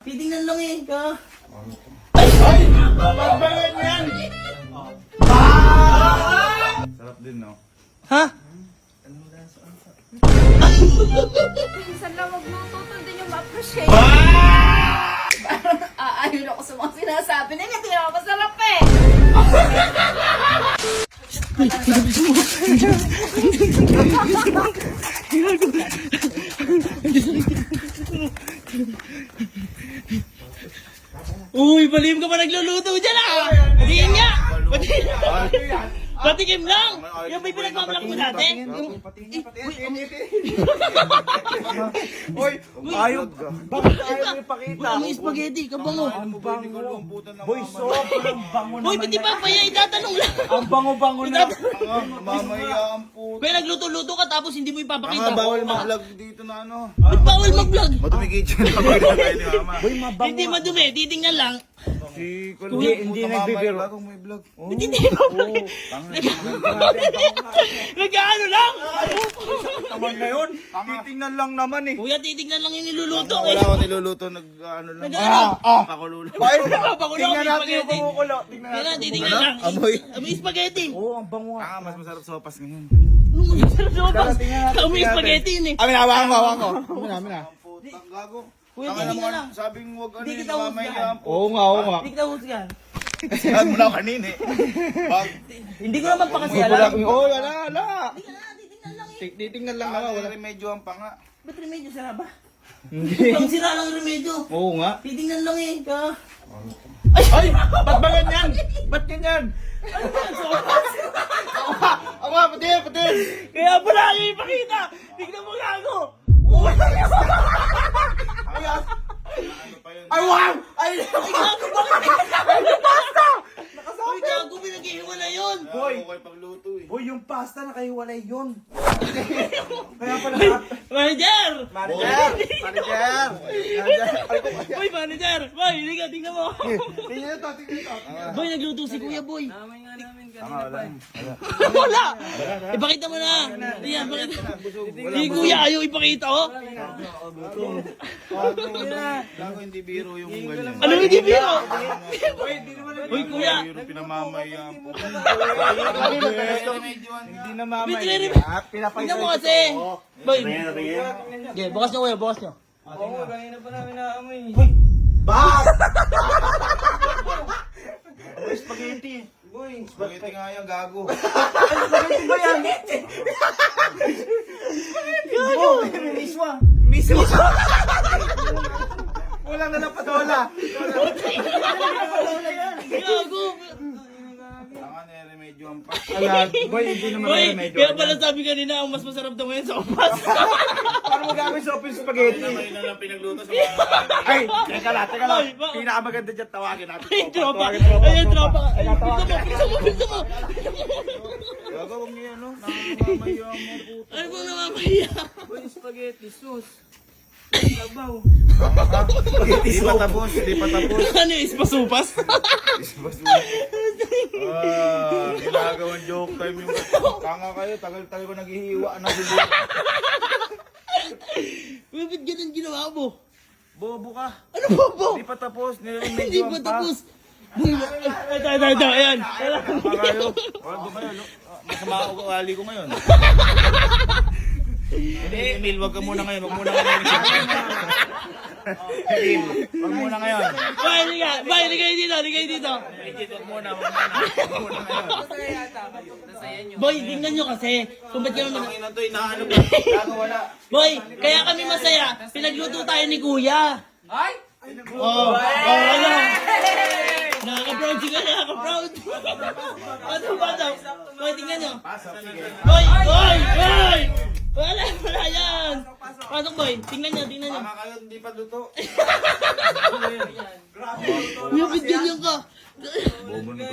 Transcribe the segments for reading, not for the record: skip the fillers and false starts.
Titingnan lang eh, ka. Ay! Pagbangan yan! Sarap din, no? Ha? Minsan lang magluto, hindi nyo ma-appreciate. Ayun ako sa mga sinasabi ninyo, hindi ako masarap eh. Uy, balim ka pa nagluluto dyan ah! Patingin nga! Patikim lang! Yung may pinagmamalak mo dati? Oy! Ayaw! Bakit ayaw mo ipakita? Wala mong spaghetti, kabango. Ang bango! Boy, sobrang bango Uy, ba't di pa paya? Itatanong lang. Ang bango-bango na! Mamaya ang puto. Kaya nagluto-luto ka tapos hindi mo ipapakita. Bawal mag-vlog dito na ano. Ba't bawal mag-vlog? Madumi kitchen. Pagkita tayo ni mama. Boy, mabango! Hindi madumi, titingnan lang. Si Hindi nagbibiro. Bagong may vlog. Hindi mo Nag-ano lang? Naman na yun! Titingnan lang naman eh! Kuya, titingnan lang yung niluluto eh. Wala akong niluluto. Nag-ano lang. Nag-ano? Pakulo lang. Ay! Papakulo Tingnan yung natin yung spaghetti. kumukulo! Tingnan Kaya natin! titingnan lang. Amoy. Amoy spaghetti. Oo, ang bango nga! Mas masarap sopas ngayon. Amoy spaghetti yun eh. Amin na, hawakan ko! Amin na! Putang gago. Kuya, Tanga titingnan naman, lang. sabing huwag ano Hindi yung kita mamaya husgahan. ang puto. Oo nga! Hindi kita husgahan. Saan mo na kanina eh. Pag Hindi ko naman pakasyalan. Oo, wala! Titingnan lang eh. Titingnan lang naman, wala! remedyo ang panga. Ba't remedyo sira ba? Hindi! Ang sira lang remedyo. Oo nga! Titingnan lang eh. Ka. Ay! Ba't ba ganyan? Ba't ganyan? Ako nga, patin! Kaya pala kayo ipakita. Tignan mo gago. Ay, wow! Ay! Gago bakit? Pasta! Uy, gago, pinag-iiwala yun. Boy! Ako kayo pagluto eh. Boy, yung pasta nakahiwalay yun! Kaya pala Manager! Manager! Manager! Boy, manager! Boy, hindi ka, tingnan mo. Tingnan ito, tingnan ito! Boy, nagluto si Kuya Boy. Tama, wala. Wala! Ipakita mo na. Yan, pakita. Si Kuya ayaw ipakita, oh. Gago hindi biro yung ganyan. Ano yung bibiro? Uy, Kuya. Biro pinamamaya ang puto. Hindi na mamay. Bitreri- Pinapay Tingnan mo kasi. Boy. Okay, bukas nyo, Kuya, bukas nyo. Bas! Spaghetti! Boy! Spaghetti nga yan, gago. Spaghetti ba yan? Gago! Miswa! Miswa! Kulang na lang patola! Gago. Tanga na remedyo ang panga. Alag, boy, hindi naman Boy, medyo. kaya pala sabi kanina, ang mas masarap daw ngayon sa upas. Paano mo gamit sa open spaghetti? Ngayon na lang pinagluto sa mga. Ay! Teka lang! Ay, ba- Pinakamaganda dyan, tawagin natin. Ay, tropa. Tawagin tropa. Ayun, tropa. Ay, Tawagin. Bisa mo. Gago, huwag niyo yan, no? Namamaya ang mga puto. Ano bang namamaya? Hindi pa tapos, hindi pa tapos. Ano yung ispasupas? Ginagawang joke time yung tanga kayo, tagal-tagal ko naghihiwa na siguro. Uy, ba't ganun ginawa mo? Bobo ka. Ano ba po? Hindi pa tapos, Hindi nire-remedyo pa ang pa. tapos. Uy, ito, ayan. Tama kayo. Wag kayo, no? Masama ako ugali ko ngayon. Hindi, Emil, wag ka muna ngayon. Wag muna ngayon. Emil, wag muna ngayon. Bay, liga. Bay, ligay dito, ligay dito. Legit, wag muna, wag muna. Wag muna ngayon. Boy, tingnan nyo kasi. Kung ba't kami Ang ina to, inaano ba? Gago, wala. Boy, kaya kami masaya. Pinagluto tayo ni Kuya. Ay! Oo. Ano? Nakaka-proud sila, nakaka-proud. Bato. Boy, tingnan nyo. Boy! Wala yan. Pasok, boy. Tingnan nyo. Tama kayo, hindi pa luto. Yabit ganyan ka. Bobo na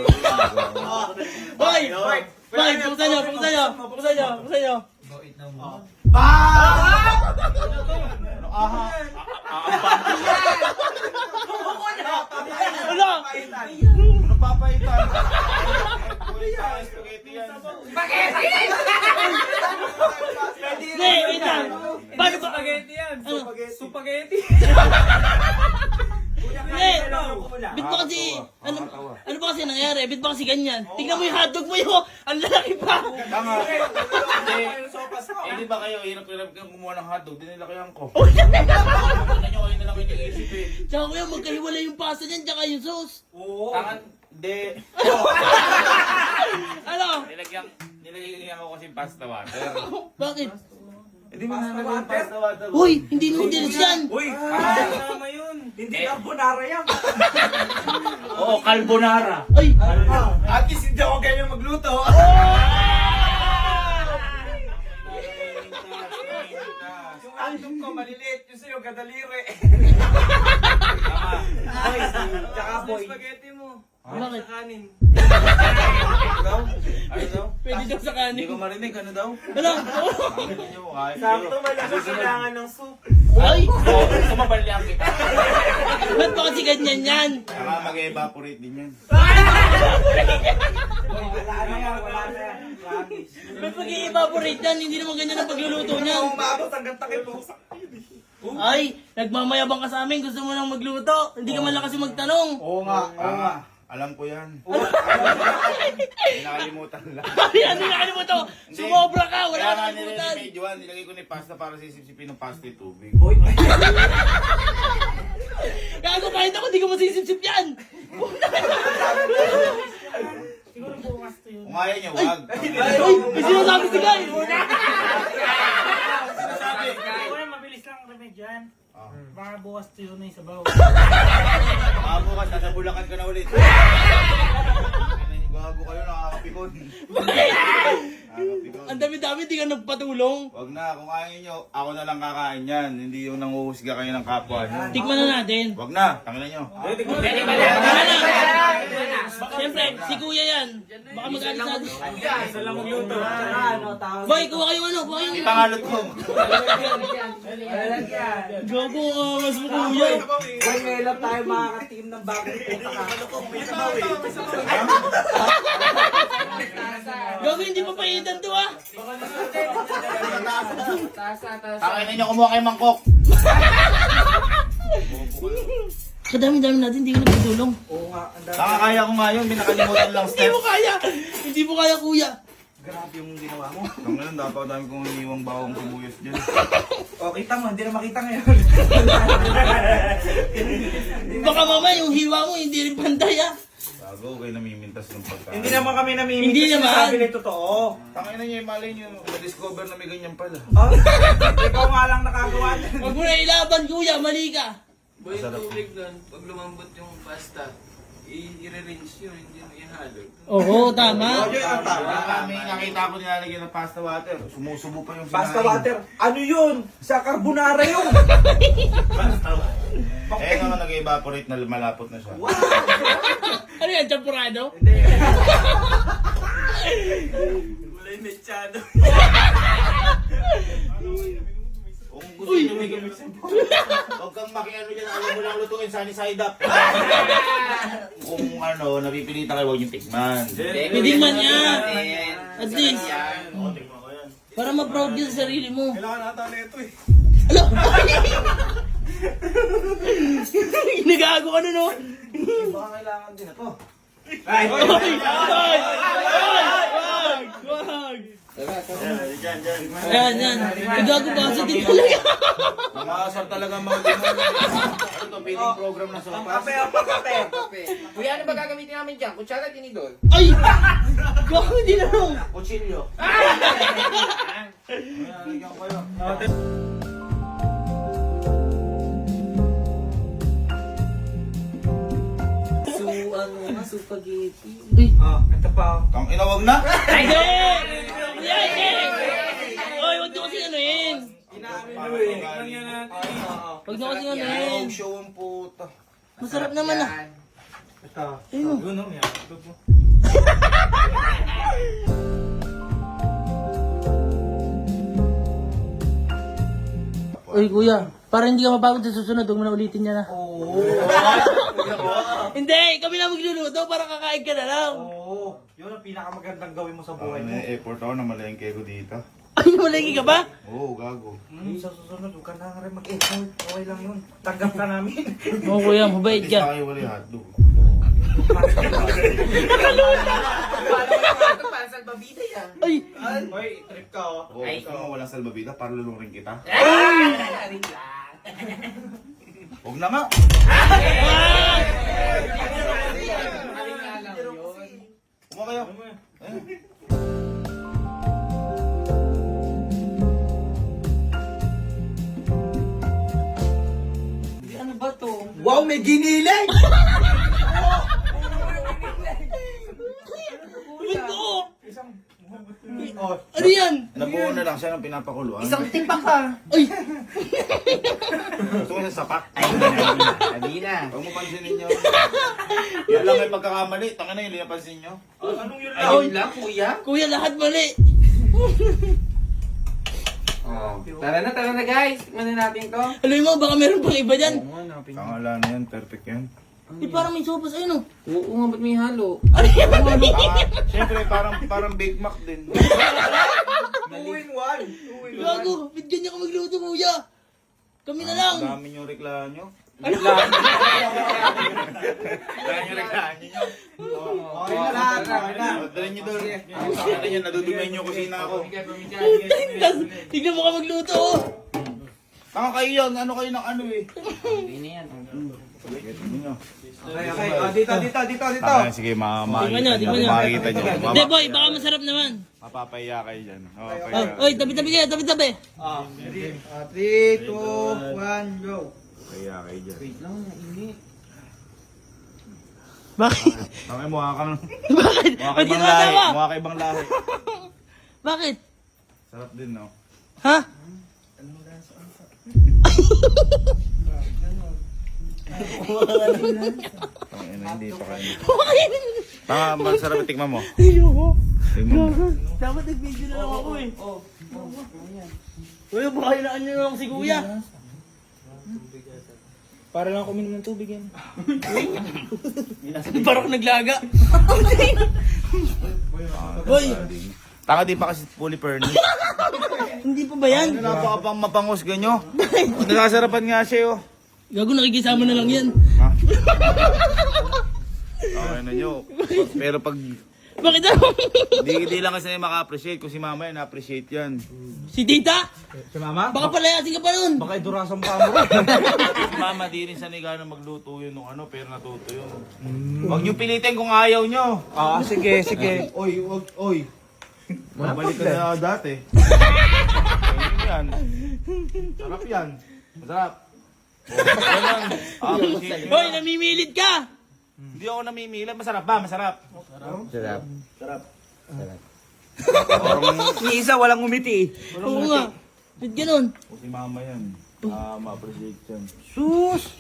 Boy! Boy, buksan nyo. Wala! Napapaitan. Kulit tayo, spaghetti yan. Hindi, wait lang. Paano ba? Spaghetti yan. Ano? Spaghetti. Bit ba kasi, ano ba kasi nangyari? Bit ba kasi ganyan? Tingnan mo yung hotdog mo yun! Ang lalaki pa! Tanga. Di ba kayo, hirap-hirap kang gumawa ng hotdog, dinilakayan ko. Tingnan nyo kayo na lang iniisip eh. Tsaka kuya, magkahiwalay yung pasta niyan, tsaka yung sauce. Tangan, hindi. Ano? Nilagyan ko kasi pasta water. Bakit? Hindi mo nalagyan yung pasta water. Uy, hindi noodles yan! Uy, tama yun. Hindi carbonara yan. Oo, carbonara. Ay! At least hindi ako ganyan magluto. Yung andong ko maliliit, yung sa'yo kadaliri. Ay, tsaka boy. Spaghetti mo. Bakit? Kanin. Ano daw? Pwede daw sa Hindi kanin. ko marinig, ano daw? Wala! Sakto malakas kailangan ng soup. Ay! Sumabalihan kita. Ba't ba kasi ganyan yan? Saka mag-evaporate din yan. Wala na yan, wala na yan. Promise. Ba't mag-i-evaporate yan? Hindi naman ganyan ang pagluluto niyan. Umabot hanggang takip po. Ay! Nagmamayabang ka sa amin. Gusto mo nang magluto. Hindi ka man lang kasi magtanong. Oo nga, oo nga. Alam ko yan. Nakalimutan lang. Ay, ano na ano mo to? Sumobra ka! Wala Kaya ka nga kalimutan. nilagay Juan, nilagay ko ni pasta para sisipsipin ng pasta yung tubig. Gago kahit ako, di ko masisip-sip yan! Kung ayaw niya, wag. Ay! May sinasabi si Guy! Mabilis lang remedyan. Baka bukas tuyo na yung sabaw. Mga bukas, nasa Bulacan ka na ulit. Gago kayo, nakakapikon. Nakakapikon. Ang dami-dami, di ka nagpatulong. Wag na, kung ayaw niyo, ako na lang kakain yan. Hindi yung nanguhusga kayo ng kapwa niyo. Tikman na natin. Wag na, tangina niyo. Tara na! Siyempre, si Kuya yan. Baka mag-alis natin. Isa lang magluto. Boy, kuha kayo ano? Kuha kayong... Ipangalot ko. Gago, mas mo Kuya. Kung kailan tayo makaka-team ng bagong puta ka. Gago, hindi pa paitan to ah. Tangina niyo, kumuha kayo mangkok. Kadami-dami natin, hindi ko nagpatulong. Oo nga, ang dami. Nakakaya ko nga yun, binakalimutan lang Hindi step. mo kaya! Hindi mo kaya, Kuya. Grabe yung ginawa mo. Tangina, dapat dami kong iniwang bawang kumuyos dyan. O, kita mo, hindi na makita ngayon. Baka mamaya yung hiwa mo, hindi rin pantay ah. Bago, kayo namimintas ng pagkain. Hindi naman kami namimitas. Hindi naman. Sabi na totoo. Tangina niyo, malay niyo, na-discover na may ganyan pala. Oh, ikaw nga lang nakagawa niyan. Huwag mo na ilaban, Kuya. Mali ka. Boy, yung tubig doon, pag lumambot yung pasta, i-rinse yun, hindi mo ihalog. Oo, tama. May nakita ko nilalagyan ng pasta water. Sumusubo pa yung Pasta sinain. water. Ano yun? Sa carbonara yun. Eh, nga nag-evaporate na malapot na siya. Ano yan, champurado? Wala yung mechado. Kung gusto nyo may gamit sa huwag kang makiano dyan, alam mo lang lutuin, sunny side up. Kung ano, napipilitan kayo, huwag yung tikman. Pwede man yan. At least, Oo, tikman ko yan. para ma-proud ka sa sarili mo. Kailangan nata na ito eh. Alo! Nagago ka nun, no? Baka kailangan din ito. Ay! Ay! Wag! Dyan. Ayan, yan. Nagago ba? Sa din talaga. Mamasar talaga mga demon. Ano to, feeding program na Ang sopas? kape, ang kape. Kuya, ano ba gagamitin namin dyan? Kutsara, tinidor? Ay! Gago, hindi na lang. Kutsilyo. Lalagyan ko kayo. Spaghetti. Uy! Ah, ito pa. Kang inawag na? Hindi! Hindi! Oy, wag nyo kasi anuhin. Inaamin mo eh. Wag nyo kasi anuhin. Yung show ang puta. Masarap naman ah. Ito. Ayun. Yun oh, yan. Uy, kuya. Para hindi ka mapagod sa susunod, huwag mo na ulitin yan ah. Oo. Hindi! Kami na magluluto para kakain ka na lang. Oo. Yun ang pinakamagandang gawin mo sa buhay mo. May effort ako na malengke ko dito. Ay, malagi ka ba? Oo, gago. Sa susunod, huwag ka na rin mag-effort. Okay lang yun. Tanggap ka namin. Oo, kuya. Mabait At least ka. tayo wala yung hotdog. Para salbabida yan. Ay! Hoy, trip ka oh. Oo, gusto mo walang salbabida para luluring kita? Ring lang. Huwag na nga. Kuma kayo. Ano ba to? Wow, may giniling! Ito! Oh, Ano yan? Nabuo na lang siya ng pinapakuluan. isang tipak ka. Ay! Gusto ko sa sapak. Sabi na. Huwag mo pansinin nyo. Yan lang may pagkakamali. Tanga na yun, napansin nyo. Ayun lang, kuya. Kuya, lahat mali. Tara na guys. Tikman na natin to. Alam mo, baka meron pang iba dyan. Tangala na yan, perfect yan. Di parang may sopas, ayun oh. Oo nga, ba't may halo? Siyempre, parang Big Mac din. Gago, ba't ganyan ka magluto, kuya? Kami na lang. Ang dami nyo reklamo nyo. Ano? Dami nyo reklamo nyo. Okay na lahat. Dali nyo doon. Ano nyo, nadudumayin nyo kusina ako. Tignan mo ka magluto, oh. Tanga kayo yan, ano kayo ng ano eh. Hindi na yan. Ano? Okay. Oh, dito. Tanga, sige, Tingnan nyo, tingnan nyo. makikita nyo. Hindi, boy, baka masarap naman. Mapapahiya kayo dyan. Oy, tabi-tabi kayo, tabi-tabi. 3, 2, 1, go. Pahiya kayo dyan. Wait lang, nainit. Bakit? Tanga, mukha ka ng... Bakit? Mukha ka Ba't di ibang naman lahi. tama? Mukha ka ibang lahi. Bakit? Sarap din, no? Ha? Tangina, hindi pa kayo. Tanga, masarap tikman mo. Ayoko. Tikman mo. Dapat nag-video na lang ako eh. Kuya, baka hinaan nyo na lang si kuya. Para lang kuminom ng tubig yan. Parang naglaga. Boy, Tanga, di pa kasi fully perny. hindi pa ba yan? Napaka pang mapangos ganyo. Nasasarapan nga siya, oh. Gago, nakikisama na lang yan. Ha? Okay na nyo. Pero pag Bakit ako? di lang kasi maka-appreciate. Kung si mama yan, na-appreciate yan. Si tita? Si mama? Baka palayasin ka pa nun. Baka idurasan pa mo. Si mama di rin sanay gano'ng magluto yun nung ano, pero natuto yun. Huwag nyo pilitin kung ayaw nyo. Sige. Oy, oy. Mabalik ka na dati. Ayun yan. Sarap yan. Masarap. Yan lang. Appreciate nyo. Hoy, namimilit ka. Hindi ako namimila. Masarap ba? Masarap. Ni isa walang umiti. Oo nga. Ba't ganun? Kung si mama yan, ma-appreciate yan. Sus!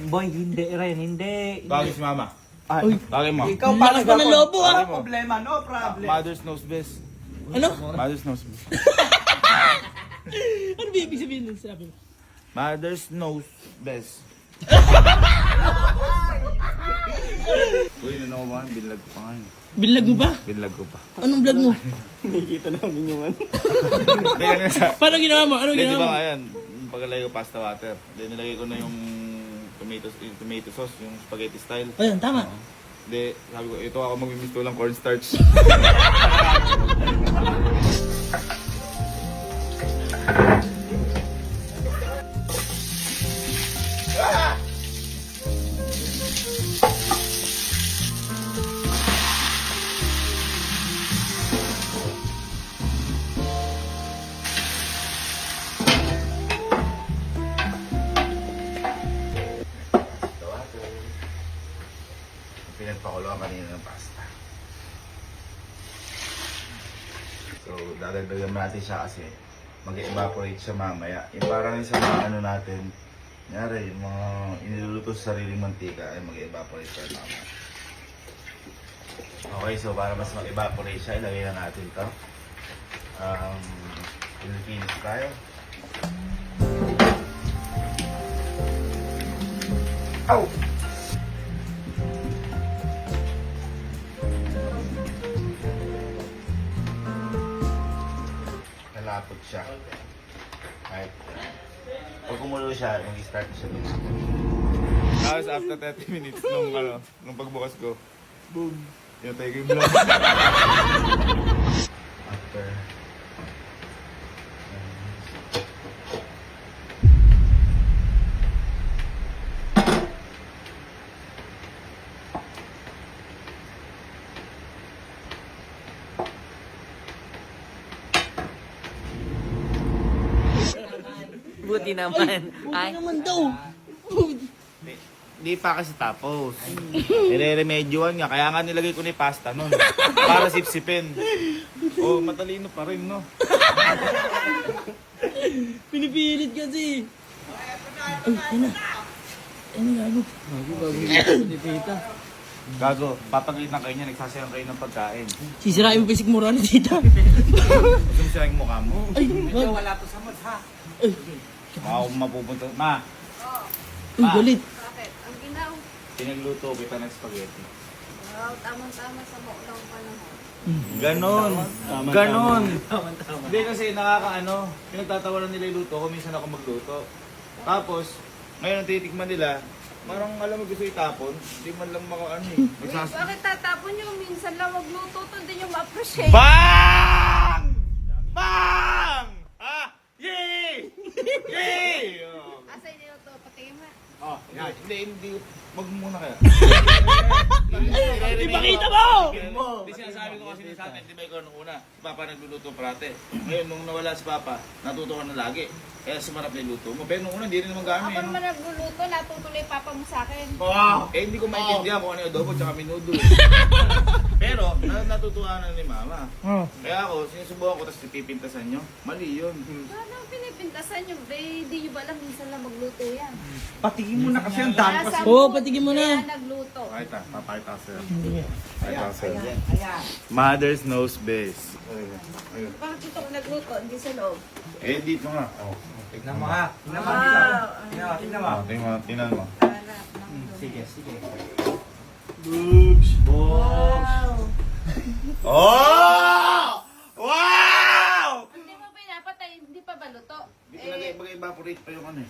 Boy, hindi rin, hindi. Bagay si mama. Ay, Bagay mo. ikaw Lakas pa ng lobo ah. Bagay mo. problema, no problem. Mother's knows best. Ano? Mother's knows best. Ano ba ibig sabihin nun? Sabi mo. Mother's knows best. Uy, ano ba? Binlag ko pa nga yun. Binlag mo ba? Binlag ko pa. Anong vlog mo? Hindi ka sa... Paano ginawa mo? Anong Hindi, di ginawa ba mo? ayan? Pagkalagay ko pasta water. Then nilagay ko na yung tomato sauce, yung spaghetti style. Ayun, tama. Hindi, sabi ko, ito ako magmimisto lang cornstarch. Pinagpakuluan kanina ng pasta. So, dadagdagan natin siya kasi mag-evaporate siya mamaya. Yung parang yung sa mga ano natin, nangyari, yung mga iniluluto sa sariling mantika ay mag-evaporate siya mamaya. Okay, so para mas mag-evaporate siya, ilagay na natin ito. Pilipinas tayo. Ow! Nalapot siya. Kahit pag kumulo siya, mag-start siya lumapo. Tapos after 30 minutes, nung pagbukas ko, boom. Yatay ko yung vlog. After. Buti naman. Buti naman daw. Hindi pa kasi tapos. Nire-remedyoan nga. Kaya nga nilagay ko na yung pasta nun. Para sipsipin. Oh, matalino pa rin, no? Pinipilit kasi. Ay, ayun na. Ayun na, gago. Tita. Gago, papagalitan kayo niya, nagsasayang kayo ng pagkain. Sisirain mo pisik mura ni tita. Gusto mo sila yung mukha mo? Ay, wag. Wala to sa mood, ha? Ay, Mapupunta. Ma, uy, galit. Bakit? Ang ginaw. pinagluto kita ng spaghetti. Wow, tamang-tama sa maulang panahon. Ganon. Ganon. Hindi kasi nakakaano, pinagtatawanan nila yung luto ko, minsan ako magluto. Tapos, ngayon ang titikman nila, parang alam mo gusto itapon, hindi man lang makaano eh. Uy, bakit tatapon nyo? Minsan lang magluto to, hindi nyo ma-appreciate. BANG! BANG! Ah! Yay! Yay! Oh. Asa yun to? Patingin mo. Oh, yan. Hindi. Wag muna kaya. Ipakita mo! Hindi sinasabi ko kasi sa atin, di ba ikaw nung una, si Papa nagluluto parate. Ngayon, nung nawala si Papa, natuto ka na lagi. Kaya sumarap na yung luto mo. Pero nung una, hindi rin naman gamit. Ako naman nagluluto, natutuloy papa mo sa akin. Wow! Eh, hindi ko maintindihan kung ano yung adobo tsaka minudo. Pero, natutuwa na ni Mama. Kaya ako, sinusubukan ko, tapos pipintasan nyo. Mali yun. Ano pinipintasan nyo? Di nyo ba alam, minsan lang magluto yan. Patingin mo na kasi ang dami ko. Nasa Oo, mood, patigin mo kaya na. nagluto. Pakita, papakita ko sa'yo. Ayan, Pakita ko sa'yo. ayan. Mother's knows best. Ayun. Bakit ito nagluto? Hindi sa loob. Eh, dito nga. Oh. Tignan mo ha. Tignan mo. Wow! Tignan mo. Tingnan mo. Hanap ng Sige, sige. Boobs! Wow! Oh! Wow! Hindi mo pinapatay, hindi pa ba luto? Hindi ko nag-evaporate pa yung ano eh.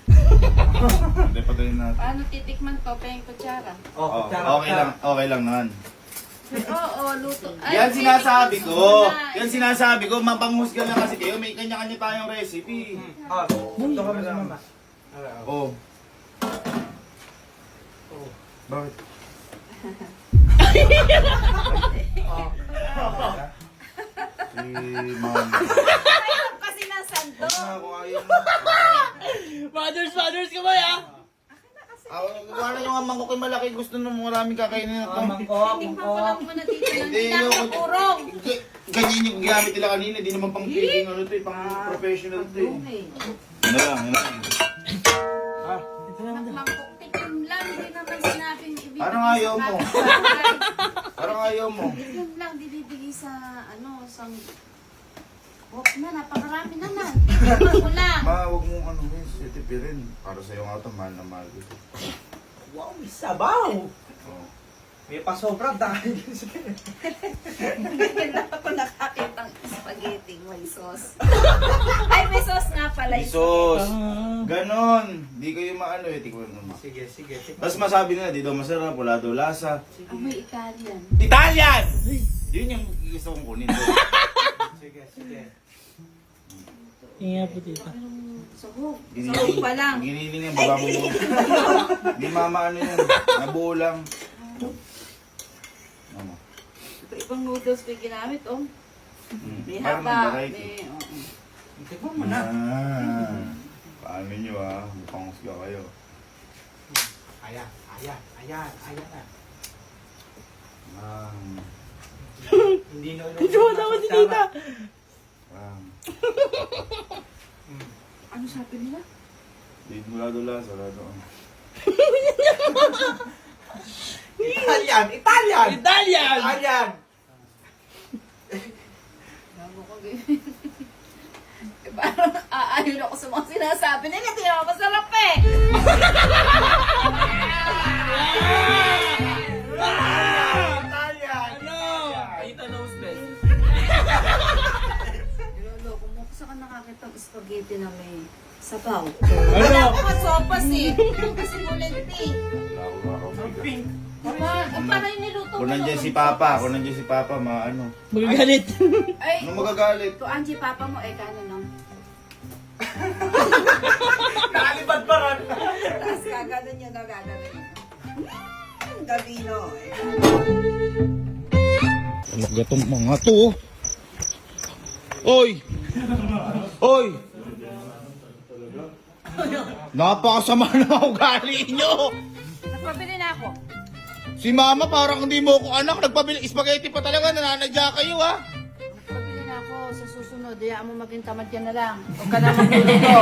Hindi pa din natin. Paano titikman to? Pahing kutsara. Oh, okay lang naman. Oo, luto. Yan titikman sinasabi mo ko. muna. Yan sinasabi ko. Mapanghusga lang kasi kayo. May kanya-kanya tayong recipe. Oh, ito ka sa mama. Oh. Bakit? Si Ma'am. Ayaw kasi ng santo. Huwag na kung ayaw mo. Fathers ka ba ya? Wala yung amang ko kay malaki. Gusto nung maraming kakainin na ito. Titikman ko lang muna dito ng Hindi, pinakakurong. Ganyan yung ginamit nila kanina. Hindi naman pang picking ano ito eh. Pang professional ito eh. Okay. Ano lang, ano lang. Mangkuktikim lang, hindi naman sinabing ibibigay Parang ayaw sa mo. tatay. Parang ayaw mo. Yun lang, binibigay sa sang... Huwag na, napakarami naman. Titikman ko lang. Ma, huwag mong ano guys, itipirin. Para sa'yo nga ito, mahal na mahal ko. Wow, may sabaw. Oh. May pasobrang dahil. Kailan ako nakakitang spaghetti may sauce. Ay, may sauce nga pala. Isos! Ganon! Di kayo maano eh, tikman mo. Sige, sige. Tapos masabi nila, di daw masarap, wala daw lasa. Amoy Italian. Italian! Yun yung gusto kong kunin. Sige, sige. Hinga po tita. Suhog. Suhog pa lang. Giniling yung baba mo mo. Di mama ano yun, nabuo lang. Ano? Ibang noodles may ginamit, oh. May Parang haba. variety. May, oo. Tignan mo na. Paano nyo ah, mukhang husga kayo. Ayan, ayan, ayan, ayan na. Hindi na ulo. Ito naman si tita. Ano sabi nila? Di wala daw lasa, wala daw. Italian! Italian! Italian! Italian! Bago ko ganyan. Parang aayon ako sa mga sinasabi nila. Hindi ako masarap eh. Italian! Ano? Tita knows best. Lolo, kung mo saan ka nakakita ng spaghetti na may Sabaw. Ano? Wala ko nga sopas eh. Kasi bulenti. Pink. Mama, para yung niluto Kung nandiyan si Papa, maano. Magagalit. Ay, Ano magagalit? to Angie, papa mo, kano no? Nakalipad pa rin. Tapos gaganon yun, gaganon yun. Gabino. Talaga tong mga to. Oy! Oy! Napakasama na ugali nyo! Nagpabili na ako. Si Mama parang hindi mo ko anak, nagpabili spaghetti pa talaga, nananadya kayo ha? Nagpabili na ako. Sa susunod, hayaan mo maging tamad ka na lang. Huwag ka na magluluto.